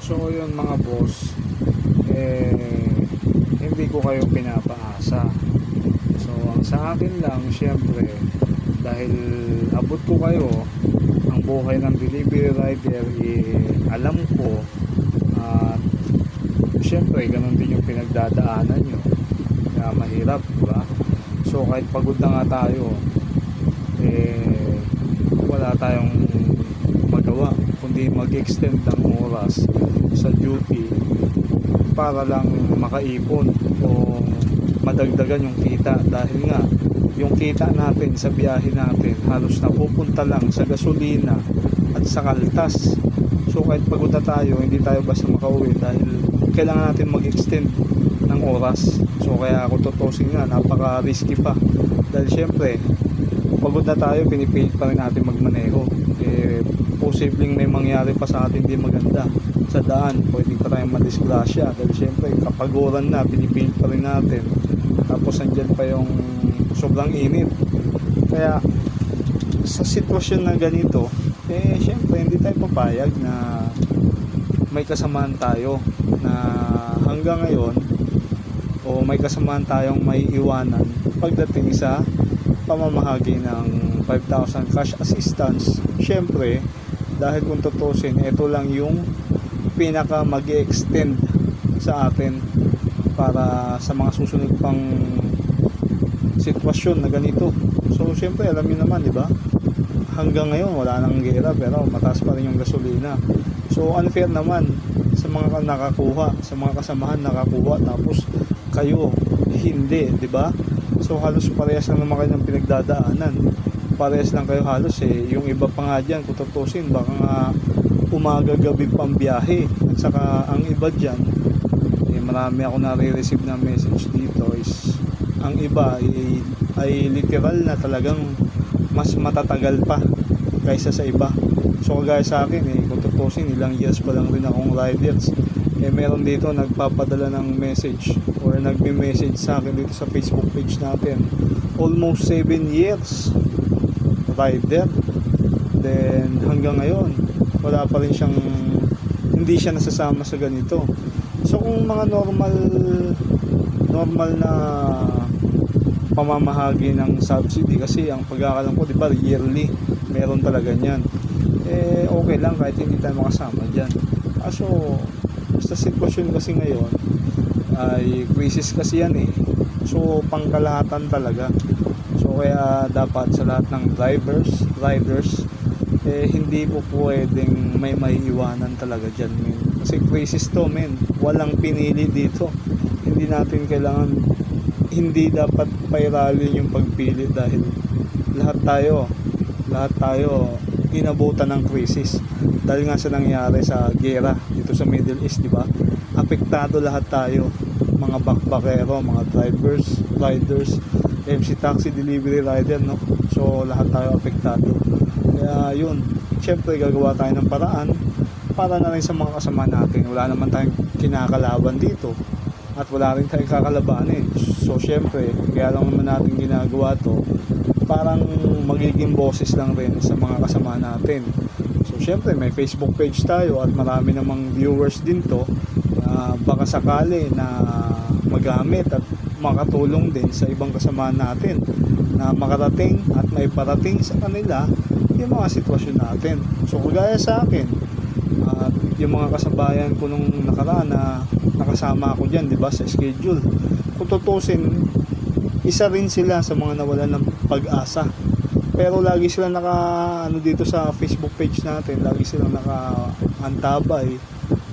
So yun mga boss, hindi ko kayo pinapaasa. So ang sa akin lang, syempre, dahil abot ko kayo, ang buhay ng delivery rider, alam ko, at syempre ganun din yung pinagdadaanan nyo, kaya mahirap, diba? So kahit pagod na nga tayo, wala tayong magawa kundi mag-extend ng oras sa duty para lang makaipon o madagdagan yung kita, dahil nga yung kita natin sa biyahe natin halos napupunta lang sa gasolina at sa kaltas. So kahit pagod na tayo, hindi tayo basta makauwi dahil kailangan natin mag-extend ng oras. So kaya ako tutusin nga, napaka risky pa, dahil syempre pagod na tayo, pinipilit pa rin natin magmaneho. Posibleng may mangyari pa sa atin di maganda sa daan, pwede pa tayong madisgrasya dahil syempre kapaguran na, pinipilit pa rin natin, tapos andyan pa yung sobrang init. Kaya sa sitwasyon na ganito, syempre hindi tayo papayag na may kasamaan tayo na hanggang ngayon, o may kasamaan tayong may iwanan pagdating sa pamamahagi ng 5,000 cash assistance. Syempre, dahil kung tutusin, ito lang yung pinaka mag-extend sa atin para sa mga susunod pang sitwasyon na ganito. So, syempre, alam niyo naman, di ba? Hanggang ngayon, wala nang gera, pero mataas pa rin yung gasolina. So, unfair naman sa mga nakakuha, sa mga kasamahan nakakuha, tapos kayo, hindi, di ba? So halos parehas lang naman kayo ng pinagdadaanan. Parehas lang kayo halos Yung iba pa nga dyan, kung tutusin, baka nga umaga-gabi pang biyahe. At saka ang iba dyan, marami ako nare-receive na message dito is ang iba ay literal na talagang mas matatagal pa kaysa sa iba. So kagaya sa akin, kung tutusin, ilang years pa lang rin akong riders. Meron dito nagpapadala ng message or nagme-message sa akin dito sa Facebook page natin, almost 7 years rider, then hanggang ngayon wala pa rin siyang, hindi siya nasasama sa ganito. So kung mga normal na pamamahagi ng subsidy, kasi ang pagkakalam ko, di ba, yearly meron talaga niyan, okay lang kahit hindi tayo makasama dyan. So sa sitwasyon kasi ngayon ay crisis kasi yan so pangkalahatan talaga. So kaya dapat sa lahat ng riders, hindi po pwedeng may maiiwanan talaga dyan, men. Kasi crisis to, men. Walang pinili dito. Hindi natin kailangan, hindi dapat pairalin yung pagpili, dahil lahat tayo inabutan ng crisis dahil nga sa nangyari sa gera dito sa Middle East, di ba? Apektado lahat tayo, mga backpackero, mga riders, MC taxi, delivery rider, no? So lahat tayo apektado. Kaya yun, syempre gagawa tayo ng paraan para na rin sa mga kasama natin. Wala naman tayong kinakalaban dito at wala rin tayong kakalabanin. So syempre, kaya lang naman natin ginagawa to, parang magiging boses lang rin sa mga kasama natin. So syempre may Facebook page tayo at marami namang viewers din to, baka sakali na magamit at makatulong din sa ibang kasama natin na makarating at may parating sa kanila yung mga sitwasyon natin. So kagaya sa akin at yung mga kasabayan ko nung nakaraan na nakasama ako dyan, di ba, sa schedule, kung tutusin, isa rin sila sa mga nawalan ng pag-asa. Pero lagi silang dito sa Facebook page natin, lagi silang naka-antabay,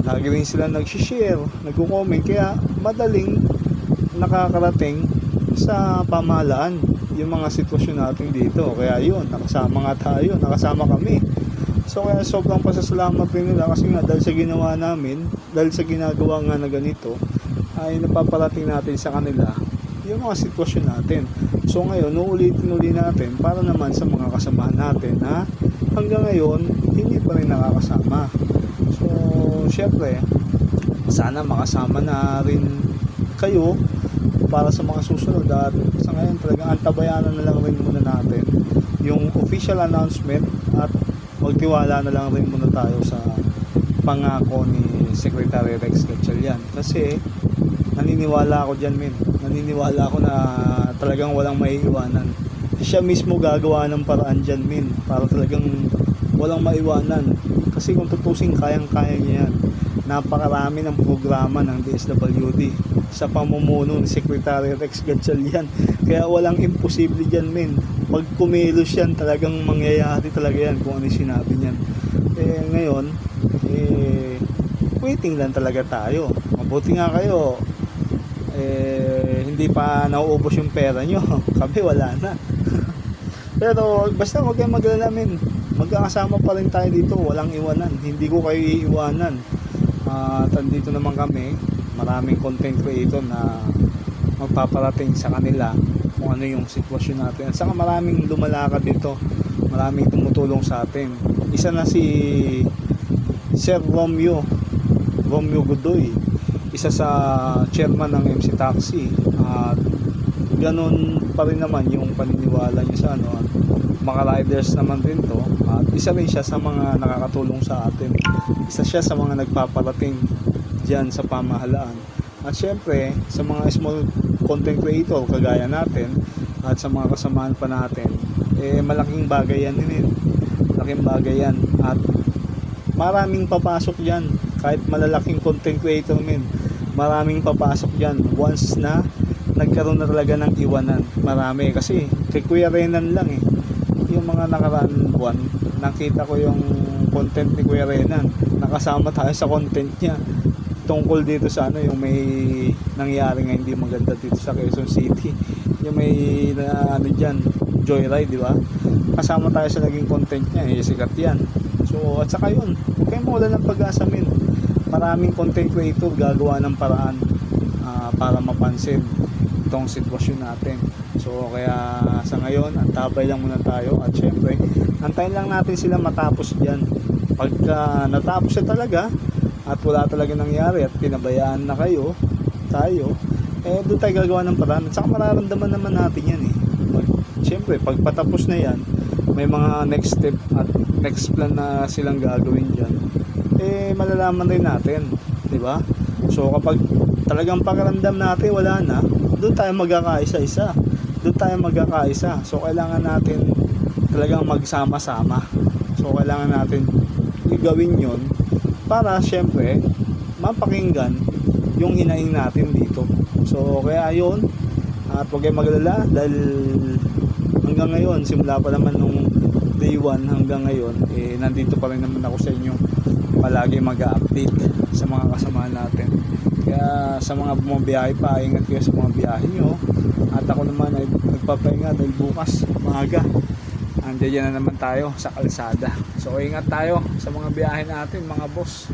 lagi rin silang nag-share, nagko-comment, kaya madaling nakakarating sa pamahalaan yung mga sitwasyon natin dito. Kaya yun, nakasama nga tayo, nakasama kami. So kaya sobrang pasasalamat rin nila, kasi nga dahil sa ginawa namin, dahil sa ginagawa nga na ganito, ay napaparating natin sa kanila yung mga sitwasyon natin. So ngayon, uulitin natin para naman sa mga kasamahan natin na hanggang ngayon hindi pa rin nakakasama. So syempre, sana makasama na rin kayo para sa mga susunod. At sa ngayon talagang antabayanan na lang rin muna natin yung official announcement at magtiwala na lang rin muna tayo sa pangako ni Secretary Rex Gatchalian. Kasi naniniwala ako dyan, men. Naniniwala ako na talagang walang maiiwanan. Siya mismo gagawa ng paraan dyan, men, para talagang walang maiwanan. Kasi kung tutusin, kayang-kaya niya yan. Napakarami ng programa ng DSWD sa pamumuno ni Secretary Rex Gatchalian. Kaya walang imposible dyan, men. Pag kumilos yan, talagang mangyayari talaga yan kung ano yung sinabi niyan. Ngayon, waiting lang talaga tayo. Mabuti nga kayo, hindi pa nauubos yung pera nyo. Kami wala na. Pero basta huwag kayong maglala, men. Magkakasama pa rin tayo dito, walang iwanan. Hindi ko kayo iiwanan. At andito naman kami, maraming content creator na magpaparating sa kanila kung ano yung sitwasyon natin. At saka maraming lumalakad dito, maraming tumutulong sa atin. Isa na si Sir Romeo Godoy, isa sa chairman ng MC Taxi. At ganun pa rin naman yung paniniwala niya sa ano, mga riders naman din to. At isa rin siya sa mga nakakatulong sa atin. Isa siya sa mga nagpaparating dyan sa pamahalaan. At syempre, sa mga small content creator kagaya natin at sa mga kasamahan pa natin, malaking bagay yan din. Malaking bagay yan. At maraming papasok dyan. Kahit malalaking content creator, men, maraming papasok dyan once na nagkaroon na talaga ng iwanan. Marami. Kasi kay Kuya Renan lang yung mga nakaraan buwan, nakita ko yung content ni Kuya Renan. Nakasama tayo sa content niya tungkol dito sa ano, yung may nangyari nga hindi maganda dito sa Quezon City, yung may ano dyan, joyride, di ba? Kasama tayo sa naging content niya, sikat yan. So at saka yun, huwag kayong mawala ng pag-asa, men. Maraming content creator gagawa ng paraan para mapansin itong sitwasyon natin. So kaya sa ngayon, antabay lang muna tayo. At syempre, antayin lang natin sila matapos dyan. Pagka natapos na talaga at wala talaga nangyari at pinabayaan na tayo, doon tayo gagawa ng paraan. At saka mararamdaman naman natin yan syempre, pag patapos na yan, may mga next step at next plan na silang gagawin dyan, malalaman rin natin, di ba? So kapag talagang pakiramdam natin wala na, doon tayo magkakaisa-isa. So kailangan natin talagang magsama-sama. So kailangan natin gawin yon para syempre mapakinggan yung hinaing natin dito. So kaya yun, at huwag kayong maglala dahil hanggang ngayon, simula pa naman nung day 1 hanggang ngayon, nandito pa rin naman ako sa inyo, palagi mag-update sa mga kasamahan natin. Kaya sa mga bumabiyahe pa, ingat kayo sa mga biyahe nyo. At ako naman ay nagpapahinga dahil bukas maaga andiyan na naman tayo sa kalsada. So ingat tayo sa mga biyahe natin, mga boss.